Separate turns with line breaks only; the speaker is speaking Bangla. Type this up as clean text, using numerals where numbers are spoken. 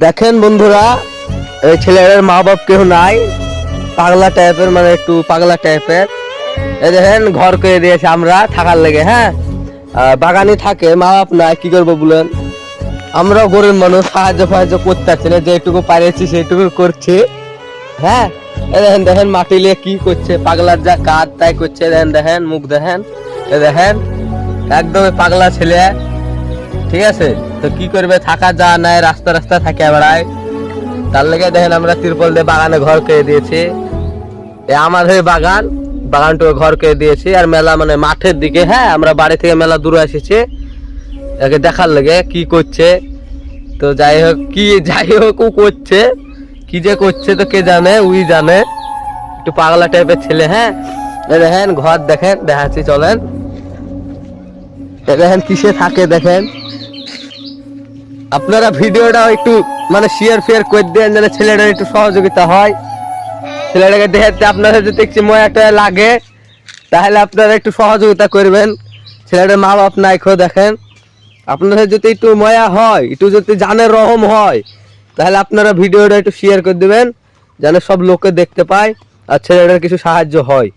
দেখেন বন্ধুরা, এই ছেলেটার মা বাপ কেউ নাই, পাগলা টাইপের, মানে একটু পাগলা টাইপের। এই দেখেন ঘর করে দিয়েছে আমরা থাকার লেগে। হ্যাঁ, বাগানে থাকে, মা বাপ নাই, কি করবো বলেন। আমরাও গরিব মানুষ, সাহায্য করতে পারছি না, যেটুকু পারিয়েছি সেইটুকু করছি। হ্যাঁ, এই দেখেন দেখেন মাটি নিয়ে কি করছে, পাগলার যা কাজ তাই করছে। দেখেন দেখেন মুখ দেখেন, এই দেখেন একদম পাগলা ছেলে। ঠিক আছে, তো কি করবে, থাকা যা নাই, রাস্তা রাস্তা থাকে বেড়ায়। তার লেগে দেখেন আমরা তিরপল দিয়ে বাগানে ঘর করে দিয়েছি। আমাদের বাগানটা ঘর করে দিয়েছি। আর মেলা মানে মাঠের দিকে। হ্যাঁ, আমরা বাড়ি থেকে মেলা দূরে এসেছি একে দেখার লেগে কি করছে। তো যাই হোক ও করছে, কি যে করছে তো কে জানে, উই জানে। একটু পাগলা টাইপের ছেলে। হ্যাঁ, দেখেন ঘর দেখেন, দেখাচ্ছি চলেন। দেখেন কিসে থাকে দেখেন। আপনারা ভিডিওটা একটু মানে শেয়ার করে দেন, যেন ছেলেটার একটু সহযোগিতা হয়। ছেলেটাকে দেখতে আপনারা যদি দেখছি ময়াটা লাগে, তাহলে আপনারা একটু সহযোগিতা করবেন। ছেলেটার মা বাপ নাই, খো দেখেন। আপনাদের যদি একটু ময়া হয়, একটু যদি জানের রহম হয়, তাহলে আপনারা ভিডিওটা একটু শেয়ার করে দেবেন, যেন সব লোকে দেখতে পায় আর ছেলেটার কিছু সাহায্য হয়।